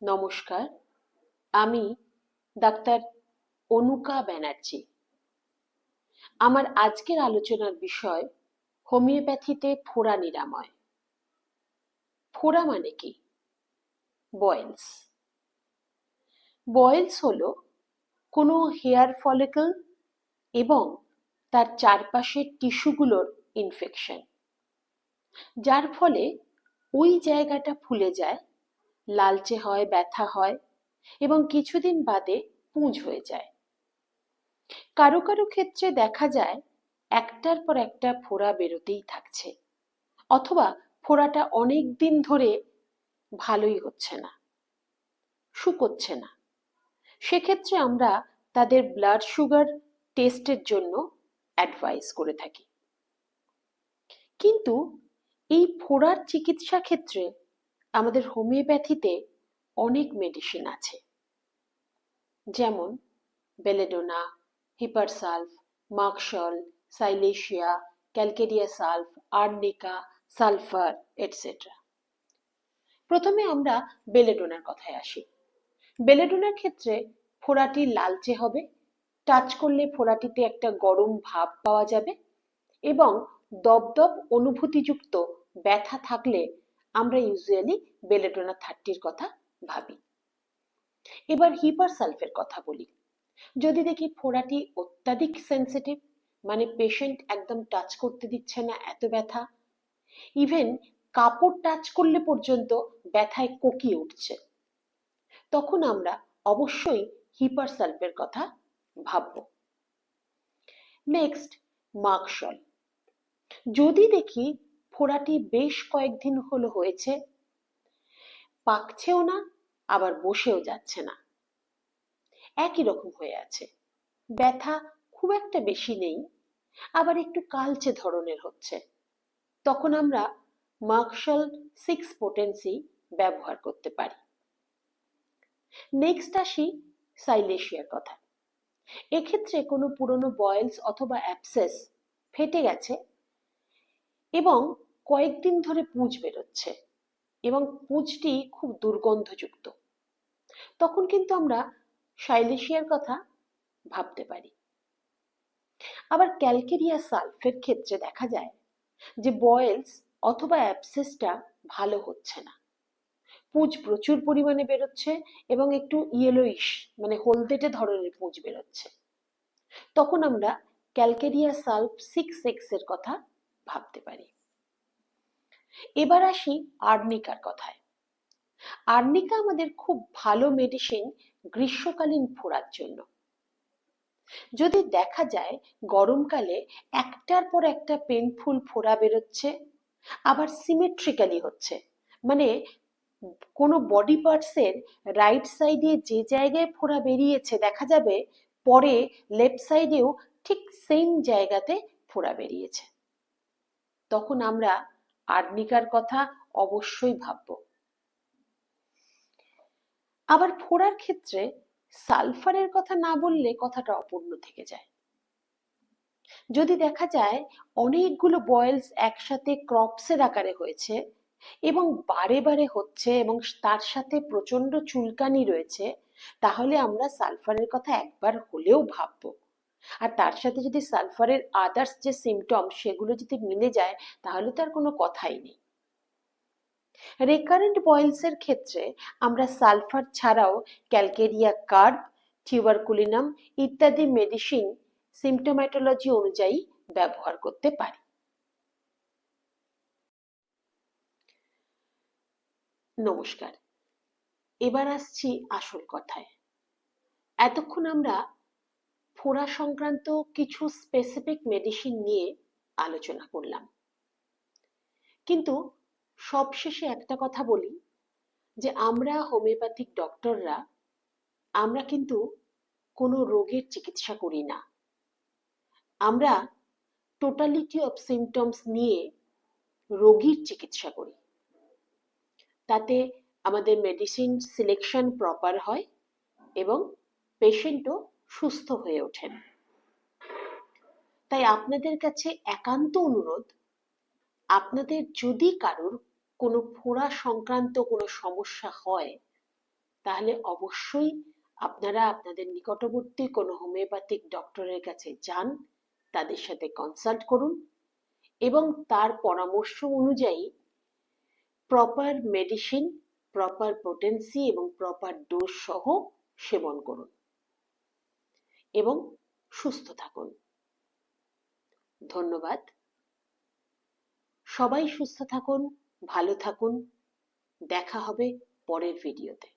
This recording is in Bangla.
নমস্কার, আমি ডাক্তার অনুকা ব্যানার্জি। আমার আজকের আলোচনার বিষয় হোমিওপ্যাথিতে ফোড়া নিরাময়। ফোড়া মানে কি? বয়েলস। বয়েলস হলো কোনো হেয়ার ফলিকল এবং তার চারপাশের টিস্যুগুলোর ইনফেকশন, যার ফলে ওই জায়গাটা ফুলে যায়, লালচে হয়, ব্যথা হয় এবং কিছুদিন বাদে পুঁজ হয়ে যায়। কারো কারো ক্ষেত্রে দেখা যায় একটার পর একটা ফোড়া বেরোতেই থাকছে, অথবা ফোড়াটা অনেক দিন ধরে ভালোই হচ্ছে না, শুকোচ্ছে না। সেক্ষেত্রে আমরা তাদের ব্লাড সুগার টেস্টের জন্য অ্যাডভাইস করে থাকি। কিন্তু এই ফোড়ার চিকিৎসা ক্ষেত্রে আমাদের হোমিওপ্যাথিতে অনেক মেডিসিন আছে, যেমন belladonna, hepar sulph, merc sol, silicea, calcarea sulph, arnica, sulphur etcetera. প্রথমে আমরা বেলেডোনার কথায় আসি। বেলেডোনার ক্ষেত্রে ফোড়াটি লালচে হবে, টাচ করলে ফোড়াটিতে একটা গরম ভাব পাওয়া যাবে এবং দপদপ অনুভূতিযুক্ত ব্যথা থাকলে আমরা ইউজুয়ালি বেলেডোনা 30-র কথা ভাবি। এবার হিপারসালফের কথা বলি। যদি দেখি ফোড়াটি অত্যাধিক সেন্সিটিভ, মানে পেশেন্ট একদম টাচ করতে দিচ্ছে না, এত ব্যথা, ইভেন কাপড় টাচ করলে পর্যন্ত ব্যথায় কোকিয়ে উঠছে, তখন আমরা অবশ্যই হিপারসালফের কথা ভাববো। নেক্সট, মার্কশল। যদি দেখি ফোড়াটি বেশ কয়েকদিন হলো হয়েছে, পাকছেও না আবার বসেও যাচ্ছে না, একই রকম হয়ে আছে, ব্যথা খুব একটা বেশি নেই, আবার একটু কালচে ধরনের হচ্ছে, তখন আমরা মার্কশল 6 পোটেন্সি ব্যবহার করতে পারি। নেক্সট আসি সাইলেশিয়ার কথা। এক্ষেত্রে কোনো পুরনো বয়েলস অথবা অ্যাবসেস ফেটে গেছে এবং কয়েকদিন ধরে পুঁজ বেরোচ্ছে এবং পুঁজটি খুব দুর্গন্ধযুক্ত, তখন কিন্তু আমরা সাইলেশিয়ার কথা ভাবতে পারি। আবার ক্যালকেরিয়া সালফের ক্ষেত্রে দেখা যায় যে বয়েলস অথবা অ্যাবসেসটা ভালো হচ্ছে না, পুঁজ প্রচুর পরিমাণে বেরোচ্ছে এবং একটু ইয়েলোইশ মানে হলদেটে ধরনের পুঁজ বেরোচ্ছে, তখন আমরা ক্যালকেরিয়া সালফ 6X এর কথা ভাবতে পারি। এবার আসি আর্নিকার কথায়। আর্নিকা আমাদের খুব ভালো মেডিসিন গ্রীষ্মকালীন ফোড়ার জন্য। যদি দেখা যায় গরমকালে একটার পর একটা পেনফুল ফোড়া বেরোচ্ছে, আবার সিমেট্রিক্যালি হচ্ছে, মানে কোনো বডি পার্টসের রাইট সাইডে যে জায়গায় ফোড়া বেরিয়েছে দেখা যাবে পরে লেফট সাইডেও ঠিক সেম জায়গাতে ফোড়া বেরিয়েছে, তখন আমরা আর্নিকার কথা অবশ্যই ভাববো। আবার ফোড়ার ক্ষেত্রে সালফারের কথা না বললে কথাটা অপূর্ণ থেকে যায়। যদি দেখা যায় অনেকগুলো বয়েলস একসাথে ক্রপসের আকারে হয়েছে এবং বারে বারে হচ্ছে এবং তার সাথে প্রচন্ড চুলকানি রয়েছে, তাহলে আমরা সালফারের কথা একবার হলেও ভাববো। আর তার সাথে যদি সালফারের আদার্স যে সিমটম সেগুলো যদি মিলে যায়, তাহলে তো আর কোনো কথাই নেই। রেকারেন্ট বয়েলসের ক্ষেত্রে আমরা সালফার ছাড়াও ক্যালকেরিয়া কার্ব, টিউবারকুলিনাম ইত্যাদি মেডিসিন সিমটোম্যাটোলজি অনুযায়ী ব্যবহার করতে পারি। নমস্কার, এবার আসছি আসল কথায়। এতক্ষণ আমরা ফোড়া সংক্রান্ত কিছু স্পেসিফিক মেডিসিন নিয়ে আলোচনা করলাম, কিন্তু সবশেষে একটা কথা বলি যে আমরা হোমিওপ্যাথিক ডক্টররা আমরা কিন্তু কোনো রোগের চিকিৎসা করি না, আমরা টোটালিটি অফ সিমটমস নিয়ে রোগীর চিকিৎসা করি। তাতে আমাদের মেডিসিন সিলেকশন প্রপার হয় এবং পেশেন্টও সুস্থ হয়ে ওঠেন। তাই আপনাদের কাছে একান্ত অনুরোধ, আপনাদের যদি কারোর কোনো ফোড়া সংক্রান্ত কোনো সমস্যা হয় তাহলে অবশ্যই আপনারা আপনাদের নিকটবর্তী কোনো হোমিওপ্যাথিক ডক্টরের কাছে যান, তাদের সাথে কনসাল্ট করুন এবং তার পরামর্শ অনুযায়ী প্রপার মেডিসিন, প্রপার পোটেন্সি এবং প্রপার ডোজ সহ সেবন করুন এবং সুস্থ থাকুন। ধন্যবাদ। সবাই সুস্থ থাকুন, ভালো থাকুন। দেখা হবে পরের ভিডিওতে।